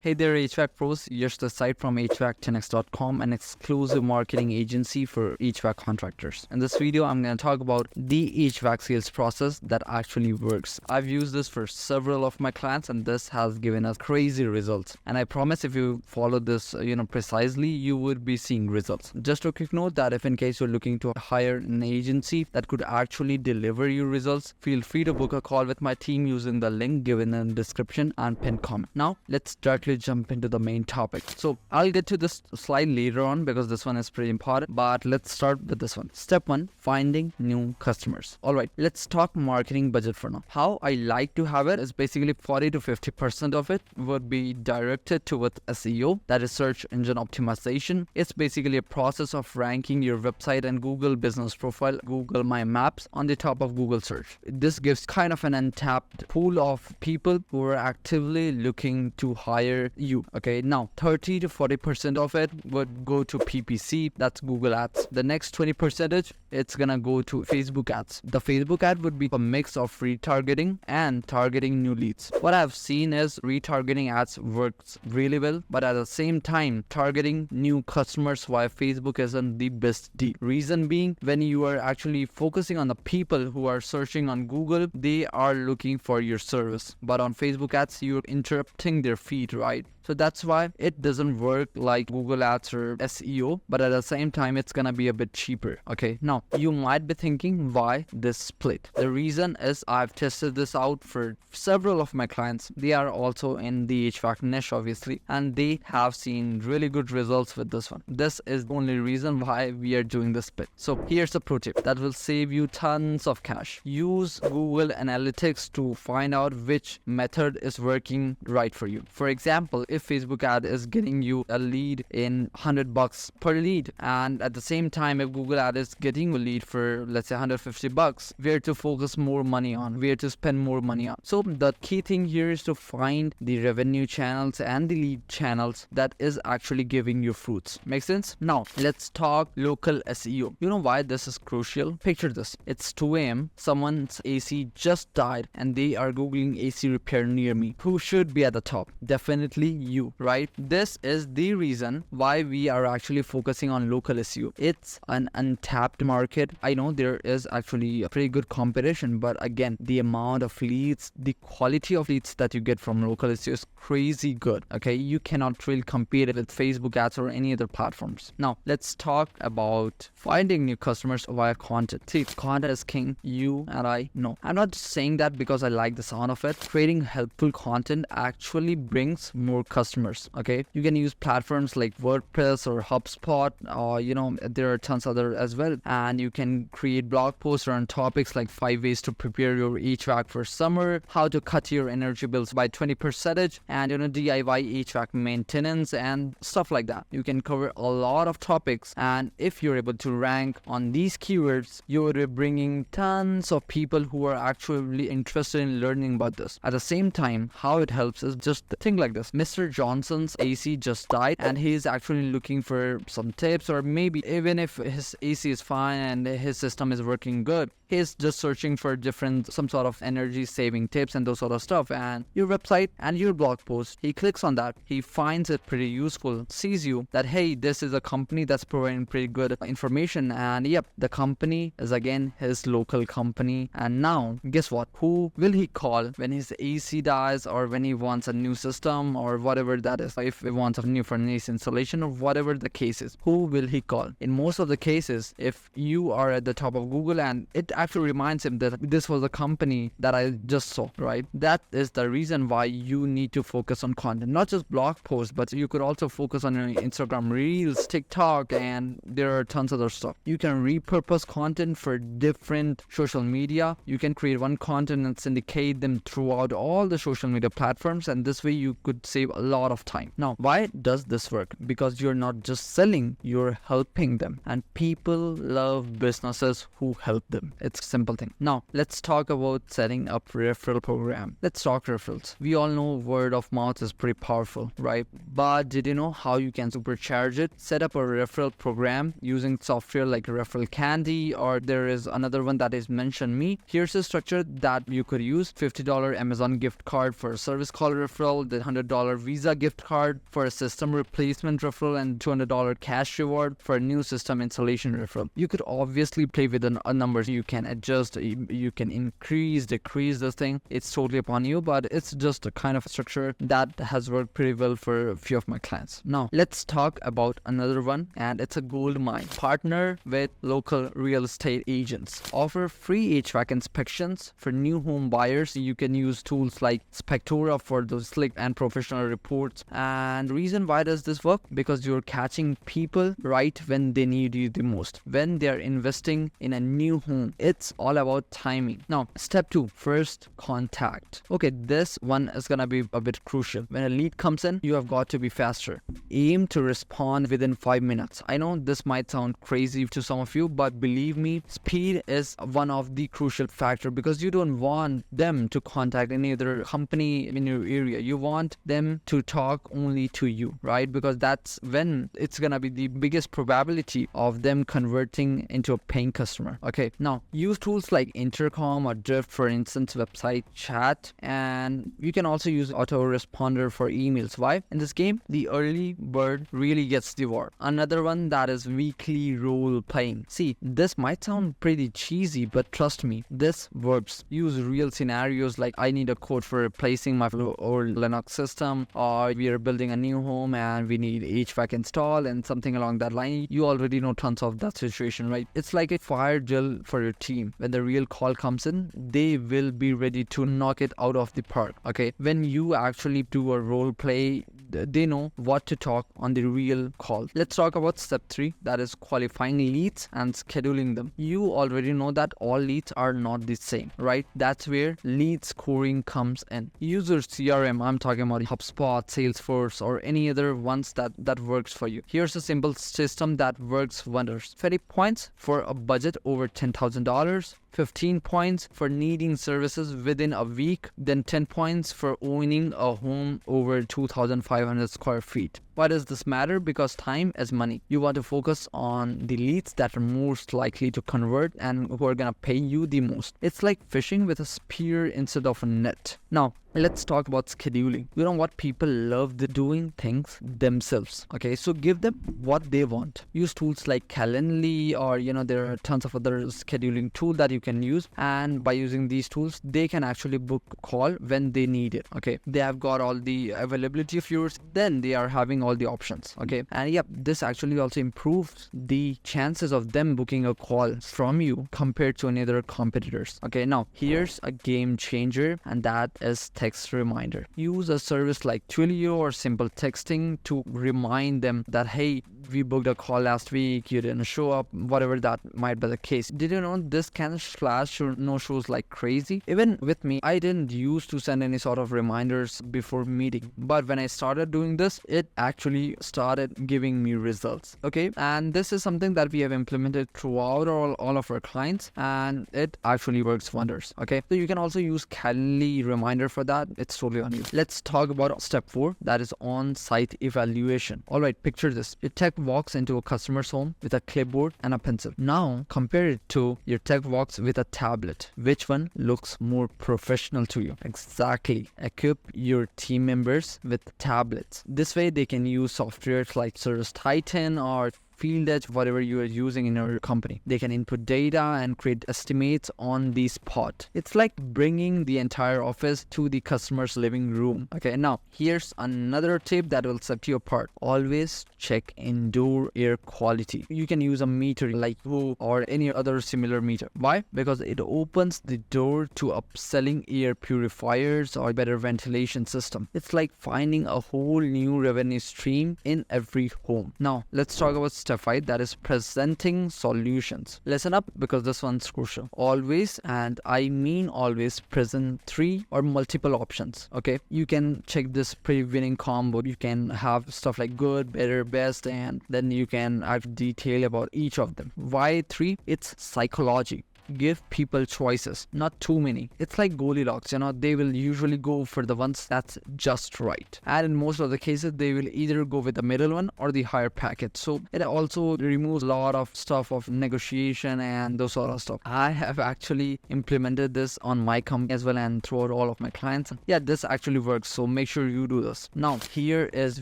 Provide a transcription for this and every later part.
Hey there, HVAC pros. Here's the site from HVAC10x.com, an exclusive marketing agency for HVAC contractors. In this video, I'm going to talk about the HVAC sales process that actually works. I've used this for several of my clients, and this has given us crazy results. And I promise if you follow this, precisely, you would be seeing results. Just a quick note that if in case you're looking to hire an agency that could actually deliver you results, feel free to book a call with my team using the link given in the description and pinned comment. Now, let's directly jump into the main topic. So I'll get to this slide later on because this one is pretty important, but let's start with this one. Step 1, finding new customers. All right, let's talk marketing budget for now. How I like to have it is basically 40 to 50% of it would be directed towards SEO, that is search engine optimization. It's basically a process of ranking your website and Google business profile, Google My Maps on the top of Google search. This gives kind of an untapped pool of people who are actively looking to hire you. Okay, now 30 to 40% of it would go to PPC, that's Google ads. The next 20% it's gonna go to Facebook ads. The Facebook ad would be a mix of retargeting and targeting new leads. What I've seen is retargeting ads works really well, but at the same time targeting new customers via Facebook isn't the best deal. Reason being, when you are actually focusing on the people who are searching on Google, they are looking for your service, but on Facebook ads you're interrupting their feed, right? So that's why it doesn't work like Google Ads or SEO, but at the same time, it's gonna be a bit cheaper. Okay, now you might be thinking, why this split? The reason is I've tested this out for several of my clients. They are also in the HVAC niche, obviously, and they have seen really good results with this one. This is the only reason why we are doing this split. So here's a pro tip that will save you tons of cash. Use Google Analytics to find out which method is working right for you. For example, if Facebook ad is getting you a lead in $100 per lead, and at the same time if Google ad is getting a lead for, let's say, $150, where to focus more money on, where to spend more money on. So the key thing here is to find the revenue channels and the lead channels that is actually giving you fruits. Make sense? Now let's talk local SEO. You know why this is crucial? Picture this. It's 2 a.m. Someone's AC just died and they are googling AC repair near me. Who should be at the top? Definitely you, right? This is the reason why we are actually focusing on local SEO. It's an untapped market. I know there is actually a pretty good competition, but again, the amount of leads, the quality of leads that you get from local SEO is crazy good. Okay, you cannot really compete with Facebook ads or any other platforms. Now let's talk about finding new customers via content. See, content is king. You and I know. I'm not just saying that because I like the sound of it. Creating helpful content actually brings more customers. Okay, you can use platforms like WordPress or HubSpot, or there are tons other as well, and you can create blog posts on topics like 5 ways to prepare your HVAC for summer, how to cut your energy bills by 20%, and DIY HVAC maintenance and stuff like that. You can cover a lot of topics, and if you're able to rank on these keywords, you would be bringing tons of people who are actually interested in learning about this. At the same time, how it helps is just think like this. Mr. Johnson's AC just died and he's actually looking for some tips, or maybe even if his AC is fine and his system is working good, he's just searching for some sort of energy saving tips and those sort of stuff, and your website and your blog post, he clicks on that, he finds it pretty useful, sees you that, hey, this is a company that's providing pretty good information, and yep, the company is again his local company. And now guess what? Who will he call when his AC dies, or when he wants a new system, or whatever that is? If he wants a new furnace installation, or whatever the case is, who will he call? In most of the cases, if you are at the top of Google and it actually reminds him that this was a company that I just saw, right? That is the reason why you need to focus on content, not just blog posts, but you could also focus on your Instagram Reels, TikTok, and there are tons of other stuff. You can repurpose content for different social media. You can create one content and syndicate them throughout all the social media platforms, and this way you could save a lot of time. Now, why does this work? Because you're not just selling, you're helping them, and people love businesses who help them. It's a simple thing. Now, let's talk about setting up referral program. Let's talk referrals. We all know word of mouth is pretty powerful, right? But did you know how you can supercharge it? Set up a referral program using software like Referral Candy, or there is another one that is Mention Me. Here's a structure that you could use. $50 Amazon gift card for a service call referral, the $100 $100 Visa gift card for a system replacement referral and $200 cash reward for a new system installation referral. You could obviously play with a number. You can adjust, you can increase, decrease this thing. It's totally upon you, but it's just a kind of structure that has worked pretty well for a few of my clients. Now, let's talk about another one, and it's a gold mine. Partner with local real estate agents. Offer free HVAC inspections for new home buyers. You can use tools like Spectora for those slick and professional reports. And reason why does this work? Because you're catching people right when they need you the most, when they're investing in a new home. It's all about timing. Now, step 2, first contact. Okay, this one is gonna be a bit crucial. When a lead comes in, you have got to be faster. Aim to respond within 5 minutes. I know this might sound crazy to some of you, but believe me, speed is one of the crucial factor, because you don't want them to contact any other company in your area. You want them to talk only to you, right? Because that's when it's gonna be the biggest probability of them converting into a paying customer. Okay, now use tools like Intercom or Drift for instance, website chat, and you can also use autoresponder for emails. Why? In this game, the early bird really gets the reward. Another one that is weekly role playing. See, this might sound pretty cheesy, but trust me, this works. Use real scenarios like I need a code for replacing my old Linux system, or we are building a new home and we need HVAC install and something along that line. You already know tons of that situation, right? It's like a fire drill for your team. When the real call comes in, they will be ready to knock it out of the park. Okay, when you actually do a role play, they know what to talk on the real call. Let's talk about step 3, that is qualifying leads and scheduling them. You already know that all leads are not the same, right? That's where lead scoring comes in. Use your CRM. I'm talking about HubSpot, Salesforce, or any other ones that works for you. Here's a simple system that works wonders. 20 points for a budget over $10,000, 15 points for needing services within a week, then 10 points for owning a home over 2,500 square feet. Why does this matter? Because time is money. You want to focus on the leads that are most likely to convert and who are gonna pay you the most. It's like fishing with a spear instead of a net. Now, let's talk about scheduling. You know what? People love doing things themselves. Okay, so give them what they want. Use tools like Calendly, or there are tons of other scheduling tools that you can use, and by using these tools, they can actually book a call when they need it. Okay, they have got all the availability of yours, then they are having all the options. Okay, and yep, this actually also improves the chances of them booking a call from you compared to any other competitors. Okay, now here's a game changer, and that is text reminder. Use a service like Twilio or simple texting to remind them that, hey, we booked a call last week, you didn't show up, whatever that might be the case. Did you know this can slash your no-shows like crazy? Even with me, I didn't used to send any sort of reminders before meeting, but when I started doing this, it actually started giving me results. Okay, and this is something that we have implemented throughout all of our clients, and it actually works wonders. Okay, so you can also use Calendly reminder for that. It's totally on you. Let's talk about step 4, that is on-site evaluation. All right, picture this. Your tech walks into a customer's home with a clipboard and a pencil. Now compare it to your tech walks with a tablet. Which one looks more professional to you? Exactly. Equip your team members with tablets. This way they can use softwares like Service Titan or Field Edge, whatever you are using in your company. They can input data and create estimates on the spot. It's like bringing the entire office to the customer's living room. Okay, now here's another tip that will set you apart. Always check indoor air quality. You can use a meter like Who or any other similar meter. Why? Because it opens the door to upselling air purifiers or better ventilation system. It's like finding a whole new revenue stream in every home. Now let's talk about step 5, that is presenting solutions. Listen up, because this one's crucial. Always, and I mean always, present 3 or multiple options. Okay, you can check this pre-winning combo. You can have stuff like good, better, best, and then you can have detail about each of them. Why 3? It's psychology. give people choices, not too many. It's like Goldilocks, they will usually go for the ones that's just right. And in most of the cases, they will either go with the middle one or the higher package. So it also removes a lot of stuff of negotiation and those sort of stuff. I have actually implemented this on my company as well and throughout all of my clients. Yeah, this actually works. So make sure you do this. Now, here is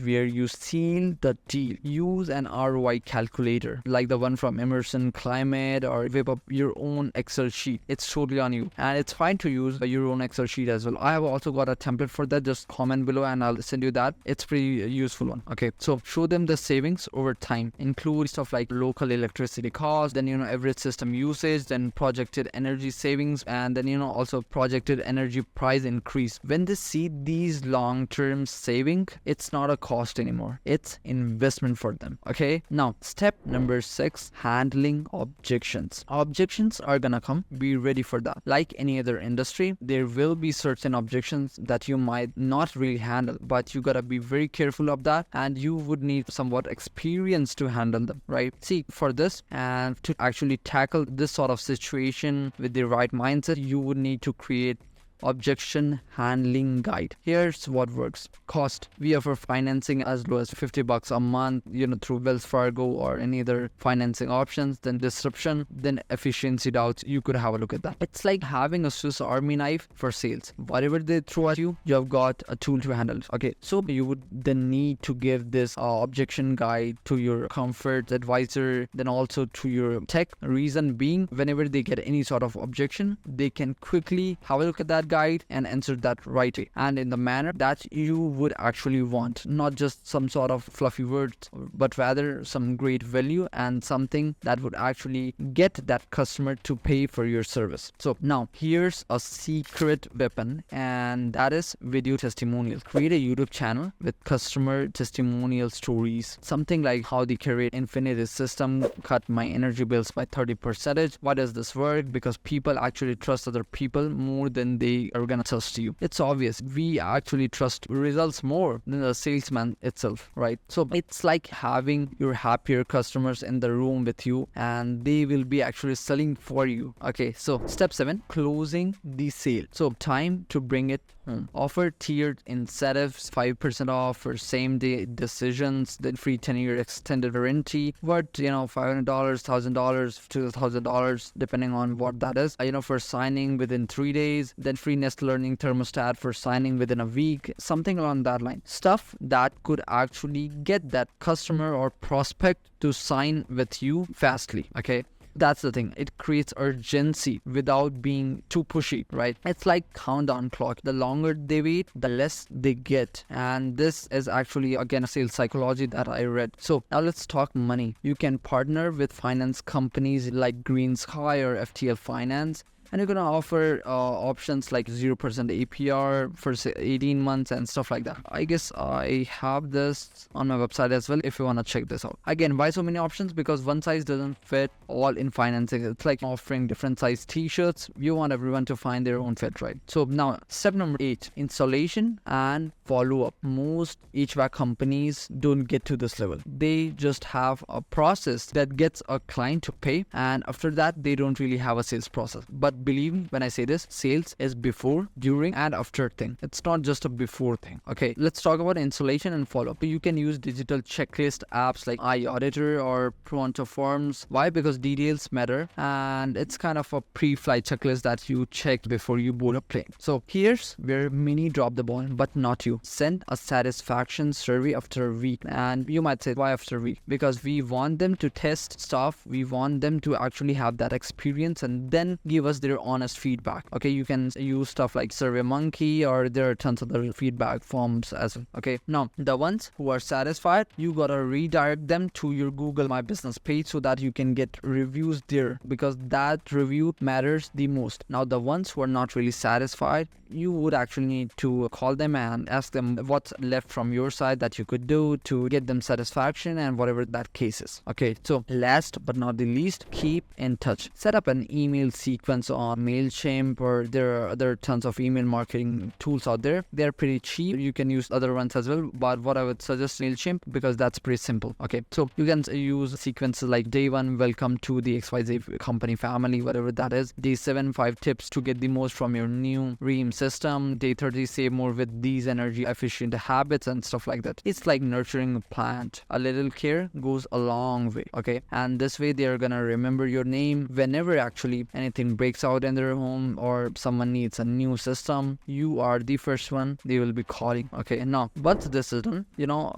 where you seal the deal. Use an ROI calculator like the one from Emerson Climate, or whip up your own Excel sheet. It's totally on you. And it's fine to use your own Excel sheet as well. I have also got a template for that. Just comment below and I'll send you that. It's pretty useful one. Okay, so show them the savings over time. Include stuff like local electricity cost, then average system usage, then projected energy savings, and then also projected energy price increase. When they see these long-term saving, it's not a cost anymore. It's investment for them. Okay, now step number 6, handling objections. Objections are gonna come. Be ready for that. Like any other industry, there will be certain objections that you might not really handle, but you gotta be very careful of that, and you would need somewhat experience to handle them, right? See, for this and to actually tackle this sort of situation with the right mindset, you would need to create objection handling guide. Here's what works. Cost. We offer financing as low as $50 a month, through Wells Fargo or any other financing options. Then disruption, then efficiency doubts. You could have a look at that. It's like having a Swiss Army knife for sales. Whatever they throw at you, you have got a tool to handle it. Okay, so you would then need to give this objection guide to your comfort advisor, then also to your tech. Reason being, whenever they get any sort of objection, they can quickly have a look at that guide and answer that right way and in the manner that you would actually want, not just some sort of fluffy words, but rather some great value and something that would actually get that customer to pay for your service. So now here's a secret weapon, and that is video testimonials. Create a YouTube channel with customer testimonial stories, something like how the Carrier Infinity system cut my energy bills by 30%. Why does this work? Because people actually trust other people more than they are gonna trust you. It's obvious. We actually trust results more than the salesman itself, right? So it's like having your happier customers in the room with you, and they will be actually selling for you. Okay, so step 7, closing the sale. So time to bring it home. Offer tiered incentives, 5% off for same day decisions, then free 10-year extended warranty, worth $500, $1,000 to $1,000 depending on what that is, for signing within 3 days, then free Nest Learning thermostat for signing within a week, something along that line. Stuff that could actually get that customer or prospect to sign with you fastly. Okay, that's the thing. It creates urgency without being too pushy, right? It's like countdown clock. The longer they wait, the less they get. And this is actually, again, a sales psychology that I read. So now let's talk money. You can partner with finance companies like Green Sky or FTL Finance, and you're going to offer options like 0% APR for 18 months and stuff like that. I guess I have this on my website as well if you want to check this out. Again, why so many options? Because one size doesn't fit all in financing. It's like offering different size t-shirts. You want everyone to find their own fit, right? So now step number 8, installation and follow-up. Most HVAC companies don't get to this level. They just have a process that gets a client to pay, and after that they don't really have a sales process. But believe me when I say this, sales is before, during and after thing. It's not just a before thing. Okay, let's talk about installation and follow-up. You can use digital checklist apps like iAuditor or Pronto Forms. Why? Because details matter, and it's kind of a pre-flight checklist that you check before you board a plane. So here's where many drop the ball, but not you. Send a satisfaction survey after a week. And you might say, why after a week? Because we want them to test stuff. We want them to actually have that experience and then give us their honest feedback. Okay, you can use stuff like SurveyMonkey, or there are tons of other feedback forms as well. Okay, now the ones who are satisfied, you gotta redirect them to your Google My Business page so that you can get reviews there, because that review matters the most. Now the ones who are not really satisfied, you would actually need to call them and ask them what's left from your side that you could do to get them satisfaction and whatever that case is. Okay, so last but not the least, keep in touch. Set up an email sequence on MailChimp, or there are other tons of email marketing tools out there. They're pretty cheap. You can use other ones as well, but what I would suggest MailChimp, because that's pretty simple. Okay, so you can use sequences like day 1, welcome to the XYZ company family, whatever that is. Day 7, 5 tips to get the most from your new REAM system. Day 30, save more with these energy efficient habits and stuff like that. It's like nurturing a plant. A little care goes a long way. Okay, and this way they are gonna remember your name whenever actually anything breaks out in their home or someone needs a new system. You are the first one they will be calling. Okay, now but this is done,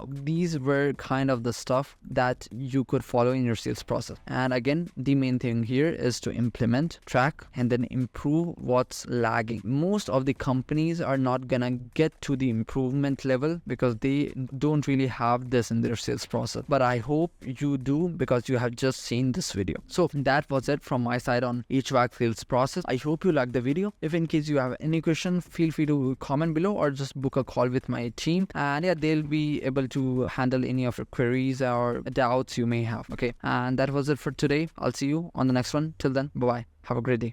these were kind of the stuff that you could follow in your sales process. And again, the main thing here is to implement, track, and then improve what's lagging. Most of the companies are not gonna get to the improvement level because they don't really have this in their sales process, but I hope you do, because you have just seen this video. So that was it from my side on HVAC sales process. I hope you liked the video. If in case you have any question, feel free to comment below or just book a call with my team, and yeah, they'll be able to handle any of your queries or doubts you may have. Okay, and that was it for today. I'll see you on the next one. Till then, bye bye. Have a great day.